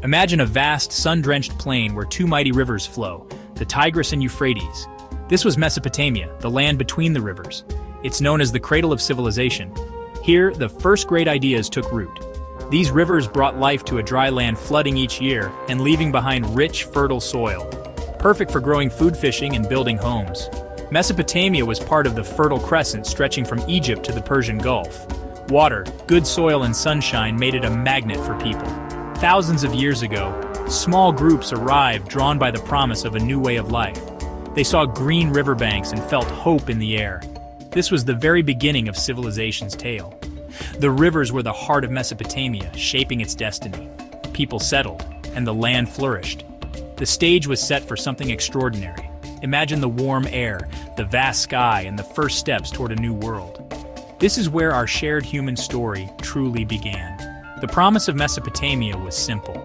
Imagine a vast, sun-drenched plain where two mighty rivers flow, the Tigris and Euphrates. This was Mesopotamia, the land between the rivers. It's known as the Cradle of Civilization. Here, the first great ideas took root. These rivers brought life to a dry land, flooding each year and leaving behind rich, fertile soil, perfect for growing food, fishing, and building homes. Mesopotamia was part of the Fertile Crescent stretching from Egypt to the Persian Gulf. Water, good soil, and sunshine made it a magnet for people. Thousands of years ago, small groups arrived drawn by the promise of a new way of life. They saw green riverbanks and felt hope in the air. This was the very beginning of civilization's tale. The rivers were the heart of Mesopotamia, shaping its destiny. People settled, and the land flourished. The stage was set for something extraordinary. Imagine the warm air, the vast sky, and the first steps toward a new world. This is where our shared human story truly began. The promise of Mesopotamia was simple.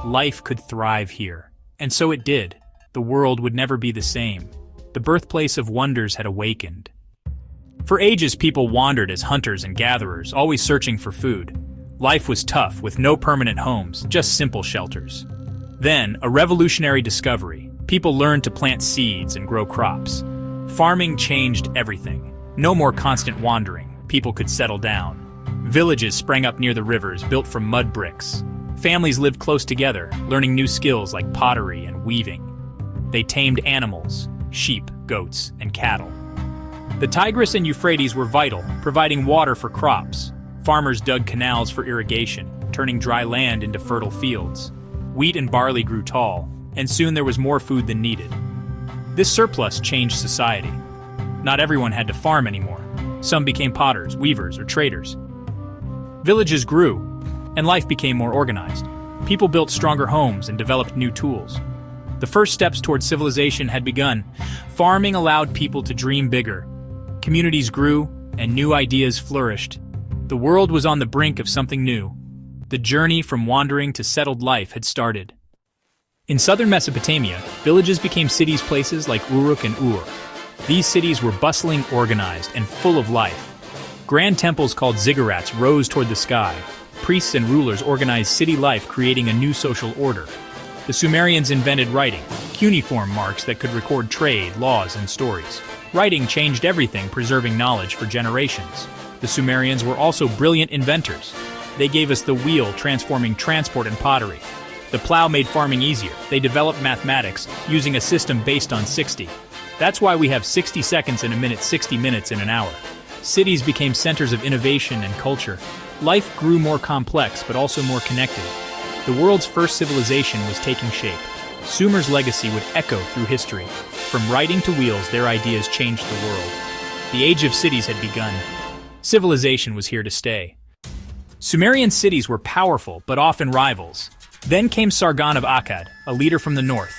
Life could thrive here. And so it did. The world would never be the same. The birthplace of wonders had awakened. For ages, people wandered as hunters and gatherers, always searching for food. Life was tough, with no permanent homes, just simple shelters. Then, a revolutionary discovery. People learned to plant seeds and grow crops. Farming changed everything. No more constant wandering. People could settle down. Villages sprang up near the rivers, built from mud bricks. Families lived close together, learning new skills like pottery and weaving. They tamed animals, sheep, goats, and cattle. The Tigris and Euphrates were vital, providing water for crops. Farmers dug canals for irrigation, turning dry land into fertile fields. Wheat and barley grew tall, and soon there was more food than needed. This surplus changed society. Not everyone had to farm anymore. Some became potters, weavers, or traders. Villages grew, and life became more organized. People built stronger homes and developed new tools. The first steps toward civilization had begun. Farming allowed people to dream bigger. Communities grew, and new ideas flourished. The world was on the brink of something new. The journey from wandering to settled life had started. In southern Mesopotamia, villages became cities, places like Uruk and Ur. These cities were bustling, organized, and full of life. Grand temples called ziggurats rose toward the sky. Priests and rulers organized city life, creating a new social order. The Sumerians invented writing, cuneiform marks that could record trade, laws, and stories. Writing changed everything, preserving knowledge for generations. The Sumerians were also brilliant inventors. They gave us the wheel, transforming transport and pottery. The plow made farming easier. They developed mathematics, using a system based on 60. That's why we have 60 seconds in a minute, 60 minutes in an hour. Cities became centers of innovation and culture. Life grew more complex, but also more connected. The world's first civilization was taking shape. Sumer's legacy would echo through history. From writing to wheels, their ideas changed the world. The age of cities had begun. Civilization was here to stay. Sumerian cities were powerful, but often rivals. Then came Sargon of Akkad, a leader from the north.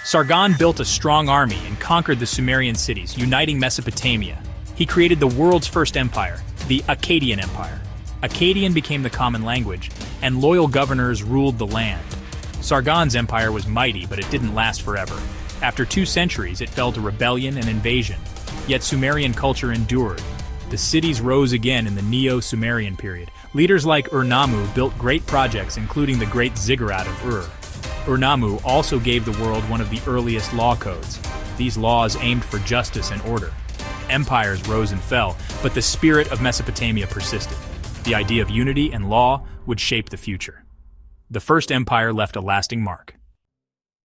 Sargon built a strong army and conquered the Sumerian cities, uniting Mesopotamia. He created the world's first empire, the Akkadian Empire. Akkadian became the common language, and loyal governors ruled the land. Sargon's empire was mighty, but it didn't last forever. After 2 centuries, it fell to rebellion and invasion. Yet Sumerian culture endured. The cities rose again in the Neo-Sumerian period. Leaders like Ur-Nammu built great projects, including the Great Ziggurat of Ur. Ur-Nammu also gave the world one of the earliest law codes. These laws aimed for justice and order. Empires rose and fell, but the spirit of Mesopotamia persisted. The idea of unity and law would shape the future. The first empire left a lasting mark.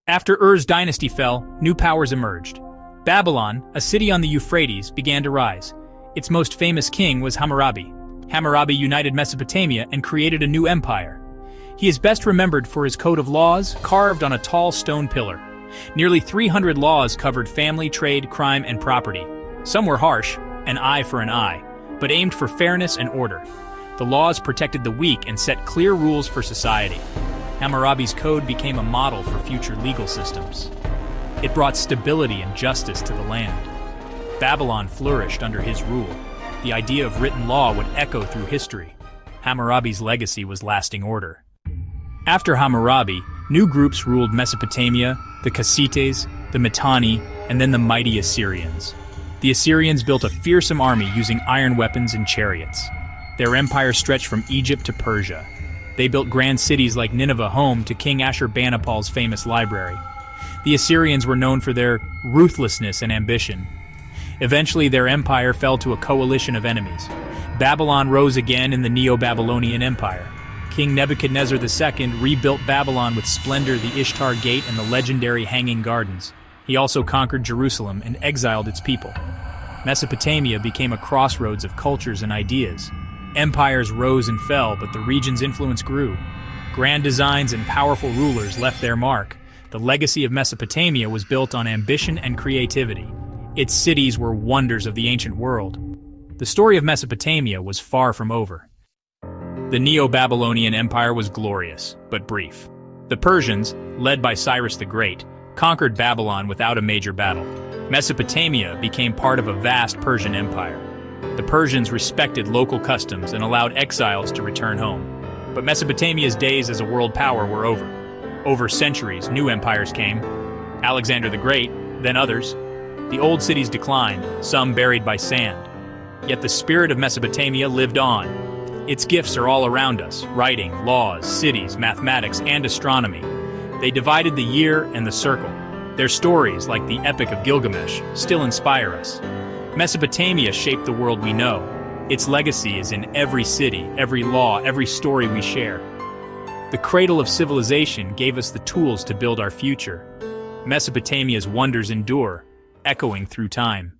After Ur's dynasty fell, new powers emerged. Babylon, a city on the Euphrates, began to rise. Its most famous king was Hammurabi. Hammurabi united Mesopotamia and created a new empire. He is best remembered for his code of laws, carved on a tall stone pillar. Nearly 300 laws covered family, trade, crime, and property. Some were harsh, an eye for an eye, but aimed for fairness and order. The laws protected the weak and set clear rules for society. Hammurabi's code became a model for future legal systems. It brought stability and justice to the land. Babylon flourished under his rule. The idea of written law would echo through history. Hammurabi's legacy was lasting order. After Hammurabi, new groups ruled Mesopotamia, the Kassites, the Mitanni, and then the mighty Assyrians. The Assyrians built a fearsome army using iron weapons and chariots. Their empire stretched from Egypt to Persia. They built grand cities like Nineveh, home to King Ashurbanipal's famous library. The Assyrians were known for their ruthlessness and ambition. Eventually, their empire fell to a coalition of enemies. Babylon rose again in the Neo-Babylonian Empire. King Nebuchadnezzar II rebuilt Babylon with splendor, the Ishtar Gate and the legendary Hanging Gardens. He also conquered Jerusalem and exiled its people. Mesopotamia became a crossroads of cultures and ideas. Empires rose and fell, but the region's influence grew. Grand designs and powerful rulers left their mark. The legacy of Mesopotamia was built on ambition and creativity. Its cities were wonders of the ancient world. The story of Mesopotamia was far from over. The Neo-Babylonian Empire was glorious, but brief. The Persians, led by Cyrus the Great, conquered Babylon without a major battle. Mesopotamia became part of a vast Persian empire. The Persians respected local customs and allowed exiles to return home. But Mesopotamia's days as a world power were over. Over centuries, new empires came. Alexander the Great, then others. The old cities declined, some buried by sand. Yet the spirit of Mesopotamia lived on. Its gifts are all around us: writing, laws, cities, mathematics, and astronomy. They divided the year and the circle. Their stories, like the Epic of Gilgamesh, still inspire us. Mesopotamia shaped the world we know. Its legacy is in every city, every law, every story we share. The Cradle of Civilization gave us the tools to build our future. Mesopotamia's wonders endure, echoing through time.